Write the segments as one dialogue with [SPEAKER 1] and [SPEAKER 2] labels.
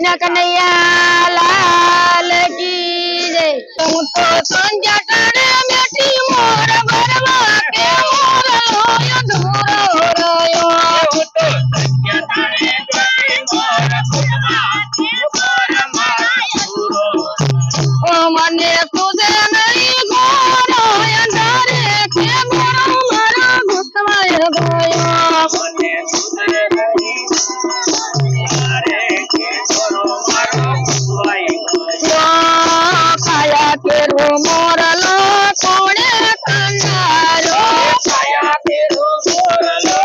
[SPEAKER 1] कृष्ण कन्हैया लाल की जय। तुम तो संजा टाणे बेटी मोर भरवा के मोर लोयो दूर हो रयो।
[SPEAKER 2] तो संजा टाणे बेटी मोर भरवा के मोर माया दूर
[SPEAKER 1] ओ मने तुझे नहीं गोरो अंधारे के मोर मारा भूतवाय गयो।
[SPEAKER 2] मने तुझे नहीं अरे के मोर मारो भूतवाय गयो।
[SPEAKER 1] काया केरो मोरलो कोणे कंडारो
[SPEAKER 2] काया केरो मोरलो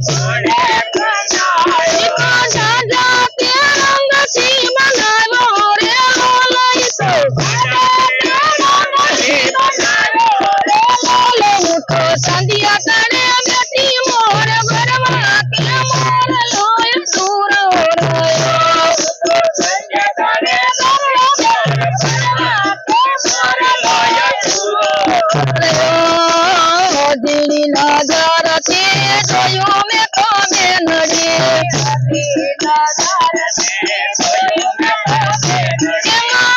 [SPEAKER 2] कोणे कंडारो
[SPEAKER 1] दादा के रंग सी बनालो रे लोलाई तो उठो संधिया करे बेटी मोर भरवा के मोर लोय दूर हो रयो।
[SPEAKER 2] संजा टाणे
[SPEAKER 1] दिली नजर से जोयो में कमे नड़ी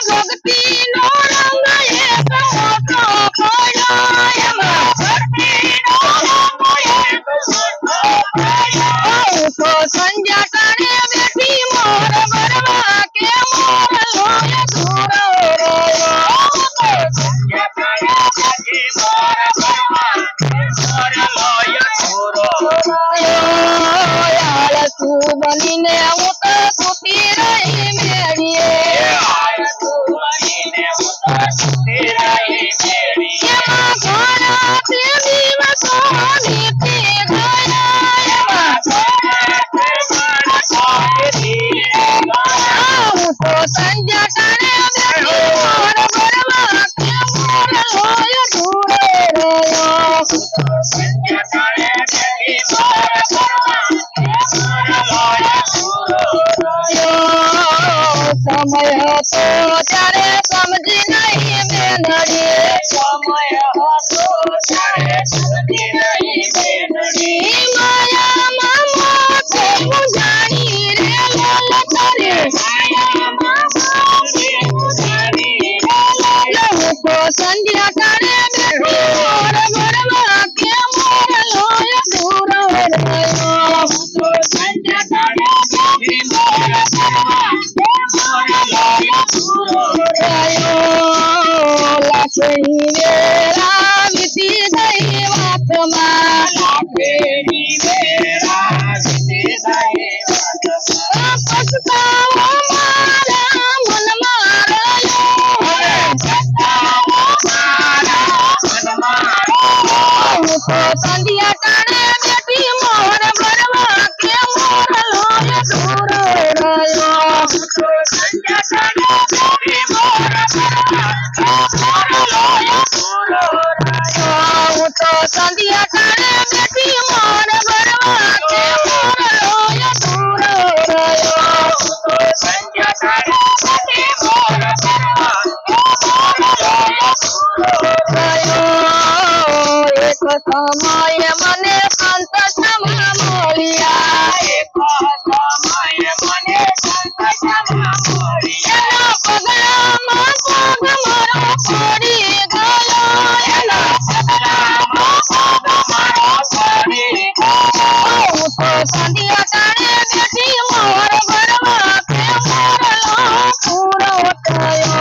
[SPEAKER 1] भक्ति नो रंग एक होतो पड़ो तो संजा करे बेटी मोर भरवा के मोर लोय दूर हो रयो। तू बनी ने उत सुती रही मेरिए घोड़ा ते दिवस नीति घोड़ा तो संजा करे बेटी मोर भरवा के मोर लोय दूर रयो। समय तो जारे समझी नहीं मेनड़ी माया मामा को जानी रे लाल करे को संध्या करे बेटी मोर भरवा के मोर लोय दूर हो रयो। लाखनी मेरा मिटी गई बात पछतावा मारा मन मारयो तो संधिया टाणे बेटी मोर भरवा के मोर लोय दूर हो रयो। तो संधिया टाणे बेटी मोर भरवा के मोर लोय दूर हो रयो। एक समय मने संत क्षमा मोलिया पगला माँ पग मारो पड़ी गयो तो संधिया टाणे बेटी मोर भरवा के मोर लो पूरा उठायो।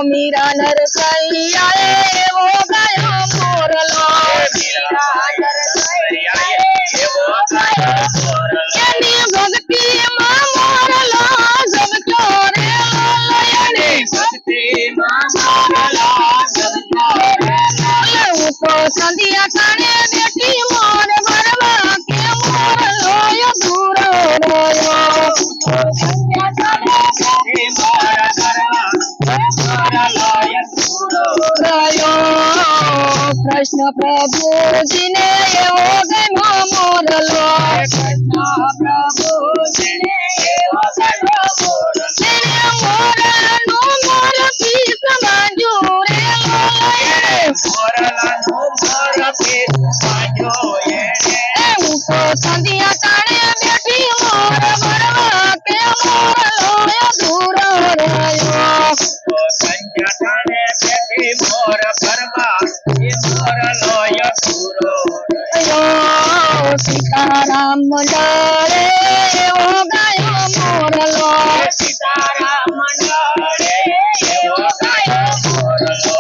[SPEAKER 1] मीरा नरसैया वो गयो मोर लो भक्ति माँ मोर लो सब चोरे तो संधिया टाणे बेटी मोर भरवा के मोर लोय दूर हो रयो। कृष्ण प्रभु जी ने वो गयो मोर लो मोर नो मोर की समाजो रे
[SPEAKER 2] અસુરો
[SPEAKER 1] અયો સીતારામ મંડળે એવો ગાયો મોરલો
[SPEAKER 2] સીતારામ મંડળે એવો ગાયો મોરલો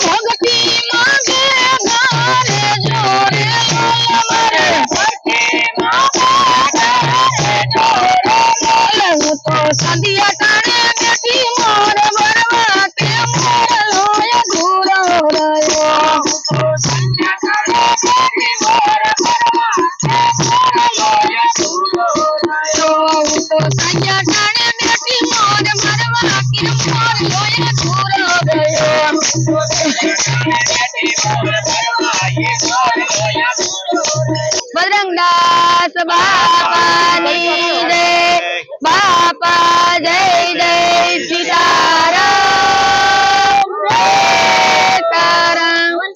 [SPEAKER 1] ભક્તિ માંગે ગારે જોરે મારે
[SPEAKER 2] ભક્તિ માંગે ગારે જોરે
[SPEAKER 1] હું તો સંધિયા ટાણે બેઠી મોર ભરવા કે મોરલો અધૂરો રહ્યો
[SPEAKER 2] તો સંધ્યા કાળે બેઠી મોર ભરવા કે મોરલો અસુરો
[SPEAKER 1] હું તો સંધિયા ટાણે બેઠી મોર ભરવા કે મોરલો અધૂરો રહ્યો બજરંગદાસ બાપા